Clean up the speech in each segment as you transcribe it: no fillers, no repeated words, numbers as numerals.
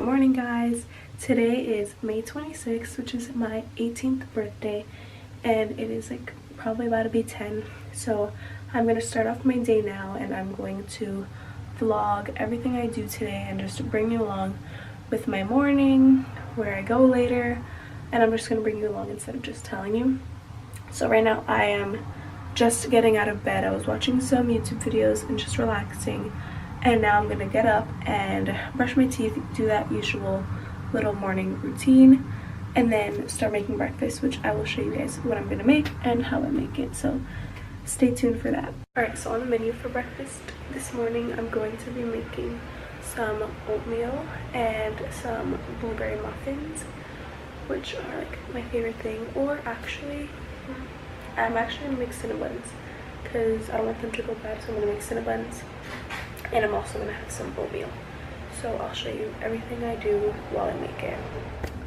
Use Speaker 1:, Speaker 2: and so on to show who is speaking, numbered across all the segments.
Speaker 1: morning, guys. Today is May 26th, which is my 18th birthday, and it is like probably about to be 10. So I'm gonna start off my day now, and I'm going to vlog everything I do today and just bring you along with my morning, where I go later, and I'm just gonna bring you along instead of just telling you. So right now I am just getting out of bed. I was watching some YouTube videos and just relaxing, and now I'm gonna get up and brush my teeth, do that usual little morning routine, and then start making breakfast, which I will show you guys what I'm gonna make and how I make it, so stay tuned for that. Alright, so on the menu for breakfast this morning, I'm going to be making some oatmeal and some blueberry muffins, which are like my favorite thing. Or actually, I'm actually gonna make Cinnabons because I don't want them to go bad, so I'm gonna make Cinnabons. And I'm also gonna have some oatmeal. So I'll show you everything I do while I make it.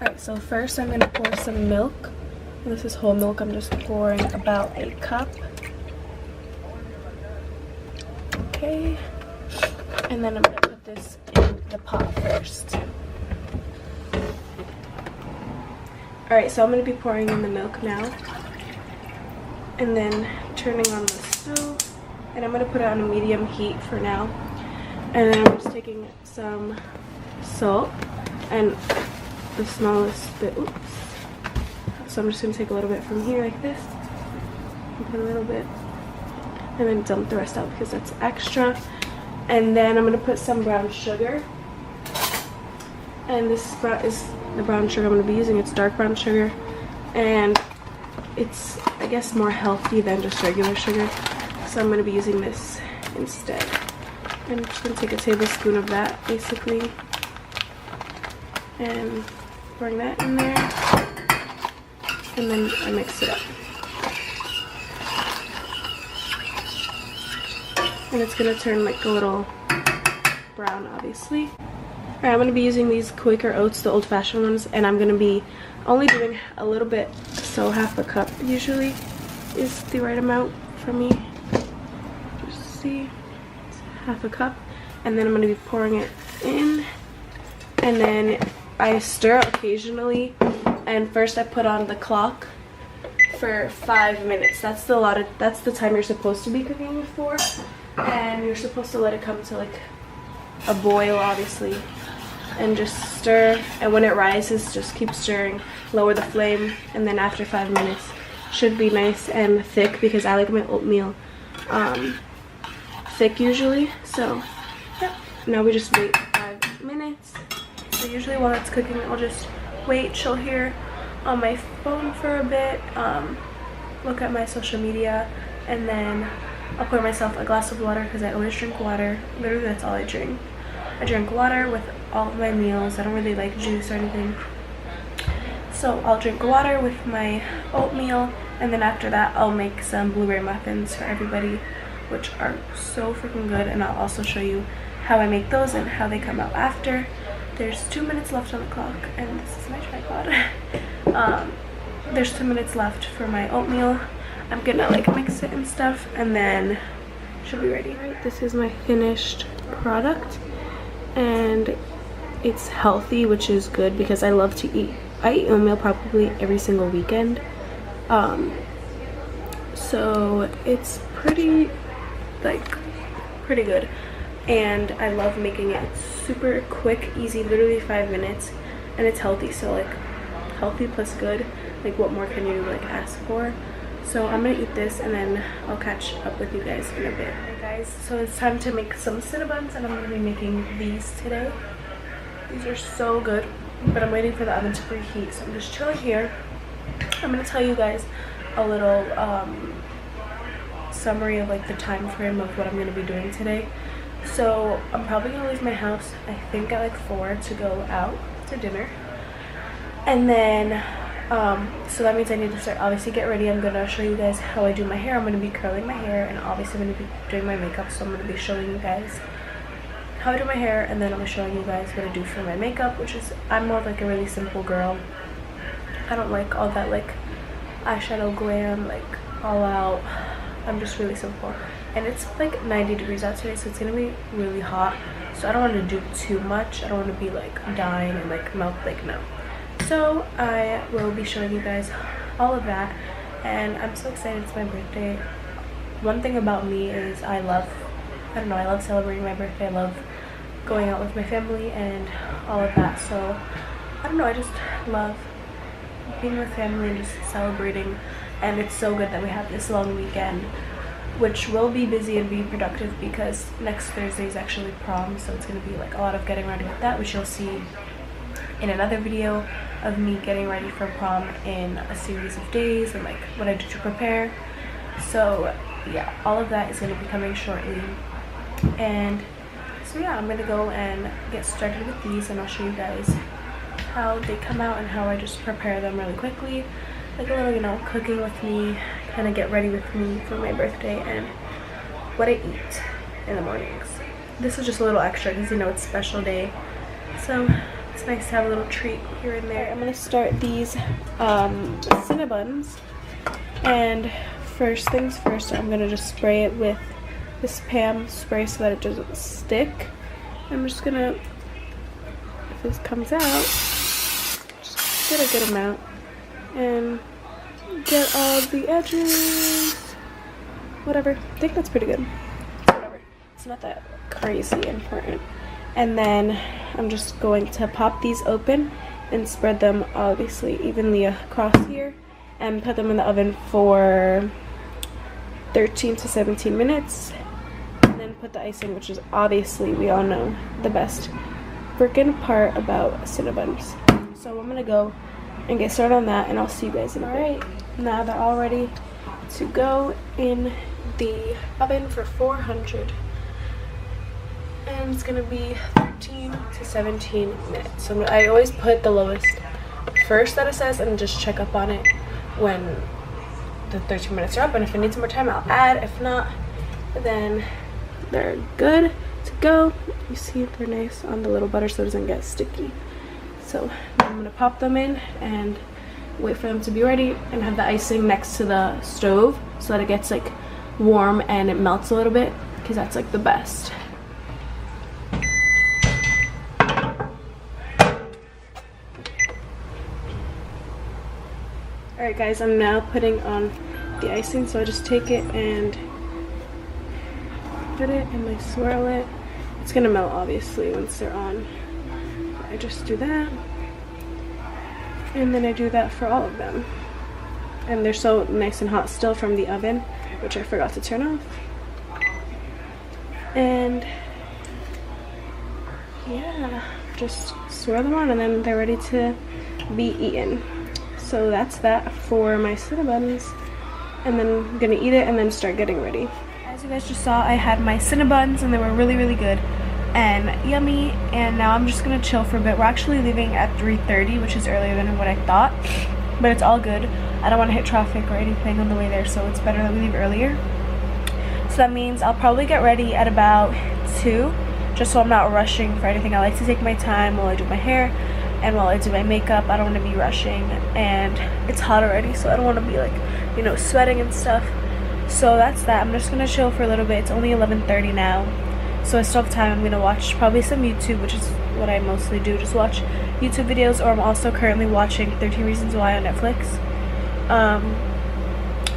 Speaker 1: Alright, so first I'm gonna pour some milk. This is whole milk. I'm just pouring about a cup. Okay. And then I'm gonna put this in the pot first. Alright, so I'm gonna be pouring in the milk now. And then turning on the stove. And I'm gonna put it on a medium heat for now. And then I'm just taking some salt and the smallest bit. Oops. So I'm just gonna take a little bit from here like this. And put a little bit. And then dump the rest out because that's extra. And then I'm gonna put some brown sugar. And this is the brown sugar I'm gonna be using. It's dark brown sugar. And it's, I guess, more healthy than just regular sugar. So I'm gonna be using this instead. I'm just gonna take a tablespoon of that, basically, and bring that in there, and then I mix it up. And it's gonna turn like a little brown, obviously. Alright, I'm gonna be using these Quaker Oats, the old-fashioned ones, and I'm gonna be only doing a little bit, so half a cup usually is the right amount for me. Just see. Half a cup, and then I'm going to be pouring it in, and then I stir occasionally. And first I put on the clock for 5 minutes. That's the time you're supposed to be cooking for, and you're supposed to let it come to like a boil, obviously, and just stir. And when it rises, just keep stirring, lower the flame, and then after 5 minutes should be nice and thick, because I like my oatmeal thick usually. So yeah, now we just wait 5 minutes. So usually while it's cooking, I'll just wait, chill here on my phone for a bit, look at my social media, and then I'll pour myself a glass of water because I always drink water. Literally, that's all I drink. I drink water with all of my meals. I don't really like juice or anything. So I'll drink water with my oatmeal, and then after that I'll make some blueberry muffins for everybody, which are so freaking good, and I'll also show you how I make those and how they come out after. There's 2 minutes left on the clock, and this is my tripod. There's 2 minutes left for my oatmeal. I'm gonna like mix it and stuff, and then should be ready. Right, this is my finished product, and it's healthy, which is good because I love to eat. I eat oatmeal probably every single weekend. So it's pretty good, and I love making it. It's super quick, easy, literally 5 minutes, and it's healthy. So like healthy plus good, like what more can you like ask for? So I'm gonna eat this, and then I'll catch up with you guys in a bit. Hey guys, so it's time to make some Cinnabons, and I'm gonna be making these today. These are so good, but I'm waiting for the oven to preheat, so I'm just chilling here. I'm gonna tell you guys a little summary of like the time frame of what I'm going to be doing today. So I'm probably going to leave my house, I think, at like 4 to go out to dinner, and then so that means I need to start, obviously, get ready. I'm going to show you guys how I do my hair. I'm going to be curling my hair, and obviously I'm going to be doing my makeup, so I'm going to be showing you guys how I do my hair, and then I'm showing you guys what I do for my makeup, which is, I'm more of like a really simple girl. I don't like all that like eyeshadow glam, like all out. I'm just really simple, and it's like 90 degrees out today, so it's gonna be really hot. So I don't want to do too much. I don't want to be like dying and like melt, like no. So I will be showing you guys all of that, and I'm so excited. It's my birthday. One thing about me is I love celebrating my birthday. I love going out with my family and all of that. So I don't know, I just love being with family and just celebrating. And it's so good that we have this long weekend, which will be busy and be productive because next Thursday is actually prom. So it's going to be like a lot of getting ready with that, which you'll see in another video of me getting ready for prom in a series of days and like what I do to prepare. So yeah, all of that is going to be coming shortly. And so yeah, I'm going to go and get started with these, and I'll show you guys how they come out and how I just prepare them really quickly, like a little, you know, cooking with me, kind of get ready with me for my birthday and what I eat in the mornings. This is just a little extra because, you know, it's a special day, so it's nice to have a little treat here and there. I'm going to start these Cinnabons, and first things first, I'm going to just spray it with this Pam spray so that it doesn't stick. I'm just going to, if this comes out, just get a good amount and get all the edges, whatever. I think that's pretty good. Whatever, it's not that crazy important. And then I'm just going to pop these open and spread them obviously evenly across here and put them in the oven for 13 to 17 minutes, and then put the icing, which is obviously, we all know, the best freaking part about Cinnabons. So I'm gonna go and get started on that, and I'll see you guys in a bit. Alright, now they're all ready to go in the oven for 400, and it's gonna be 13 to 17 minutes. So I always put the lowest first that it says and just check up on it when the 13 minutes are up, and if it needs more time I'll add. If not, then they're good to go. You see they're nice on the little butter so it doesn't get sticky. So I'm gonna pop them in and wait for them to be ready, and have the icing next to the stove so that it gets like warm and it melts a little bit, because that's like the best. Alright guys, I'm now putting on the icing, so I just take it and put it and I swirl it. It's gonna melt obviously once they're on. I just do that, and then I do that for all of them. And they're so nice and hot still from the oven, which I forgot to turn off. And yeah, just swirl them on and then they're ready to be eaten. So that's that for my Cinnabons, and then I'm gonna eat it and then start getting ready. As you guys just saw, I had my Cinnabons and they were really, really good and yummy, and now I'm just gonna chill for a bit. We're actually leaving at 3:30, which is earlier than what I thought, but it's all good. I don't want to hit traffic or anything on the way there, so it's better that we leave earlier. So that means I'll probably get ready at about 2, just so I'm not rushing for anything. I like to take my time while I do my hair and while I do my makeup. I don't want to be rushing, and it's hot already, so I don't want to be like, you know, sweating and stuff. So that's that. I'm just gonna chill for a little bit. It's only 11:30 now, so I still have time. I'm gonna watch probably some YouTube, which is what I mostly do, just watch YouTube videos. Or I'm also currently watching 13 Reasons Why on Netflix.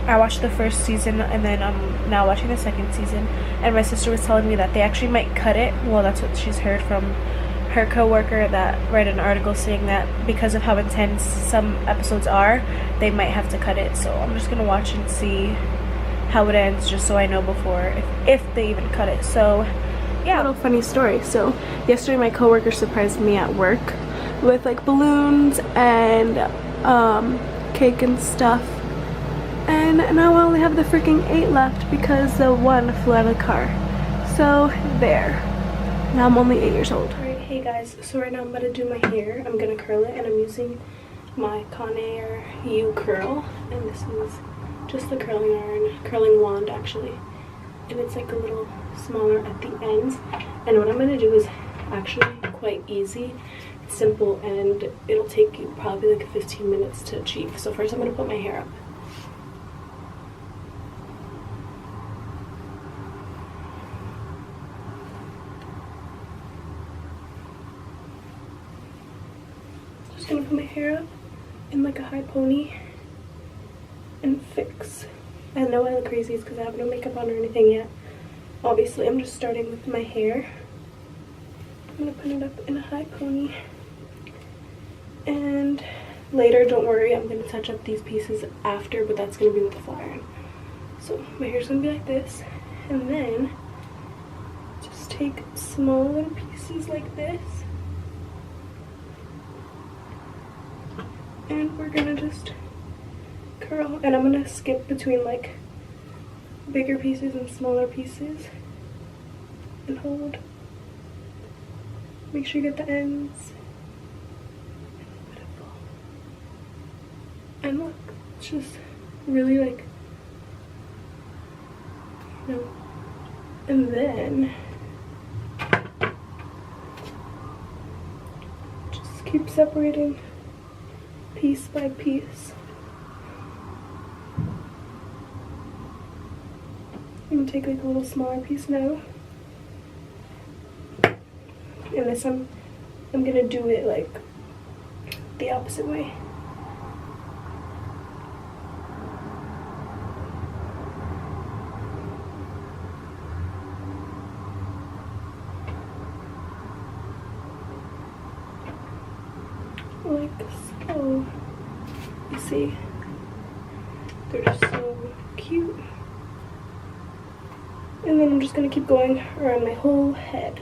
Speaker 1: I watched the first season, and then I'm now watching the second season, and my sister was telling me that they actually might cut it. Well, that's what she's heard from her co-worker that read an article saying that because of how intense some episodes are, they might have to cut it. So I'm just gonna watch and see how it ends, just so I know before if they even cut it. So yeah, a little funny story. So yesterday my co-worker surprised me at work with like balloons and cake and stuff, and now I only have the freaking 8 left because the one flew out of the car. So there, now I'm only 8 years old. Alright, hey guys, so right now I'm about to do my hair. I'm gonna curl it, and I'm using my Conair U curl, and this is just the curling wand actually, and it's like a little smaller at the ends. And what I'm gonna do is actually quite easy, it's simple, and it'll take you probably like 15 minutes to achieve. So first I'm gonna put my hair up. gonna put my hair up in like a high pony and fix. I know I look crazy because I have no makeup on or anything yet. Obviously, I'm just starting with my hair. I'm gonna put it up in a high pony. And later, don't worry, I'm gonna touch up these pieces after, but that's gonna be with the flat iron. So my hair's gonna be like this. And then just take small little pieces like this. And we're gonna just curl. And I'm gonna skip between like bigger pieces and smaller pieces. And hold. Make sure you get the ends. And look, it's just really like, you know. And then just keep separating piece by piece. I'm gonna take like a little smaller piece now. And this I'm gonna do it like the opposite way. Like so. You see, they're just so cute. And then I'm just gonna keep going around my whole head.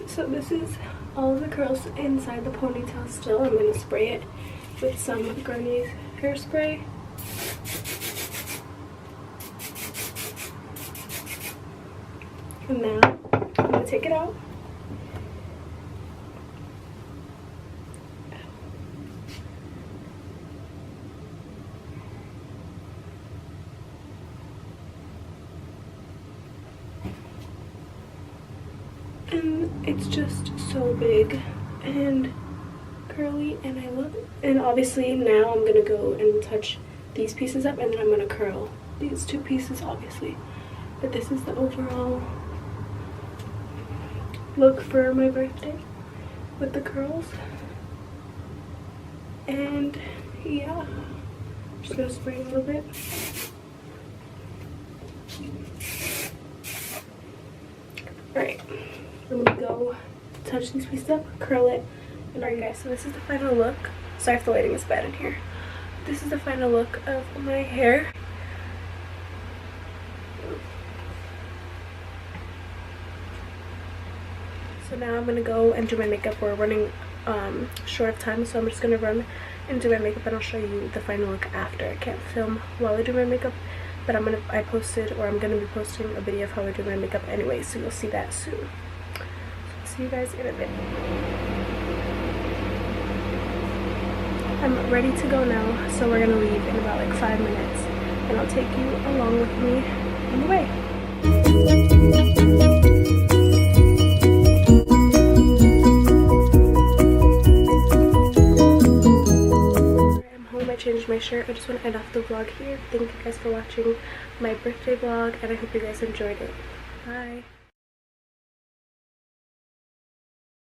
Speaker 1: So this is all of the curls inside the ponytail still. I'm going to spray it with some Garnier's hairspray. And now I'm going to take it out. And it's just so big and curly and I love it. And obviously now I'm gonna go and touch these pieces up and then I'm gonna curl these two pieces obviously. But this is the overall look for my birthday with the curls. And yeah, I'm just gonna spray a little bit. Alright. I'm gonna go touch these pieces up, curl it, and alright guys, so this is the final look. Sorry if the lighting is bad in here. This is the final look of my hair. So now I'm gonna go and do my makeup. We're running short of time, so I'm just gonna run and do my makeup and I'll show you the final look after. I can't film while I do my makeup, but I'm gonna be posting a video of how I do my makeup anyway, so you'll see that soon. See you guys in a bit. I'm ready to go now, so we're gonna leave in about like 5 minutes and I'll take you along with me on the way. I'm home, I changed my shirt. I just want to end off the vlog here. Thank you guys for watching my birthday vlog and I hope you guys enjoyed it. Bye.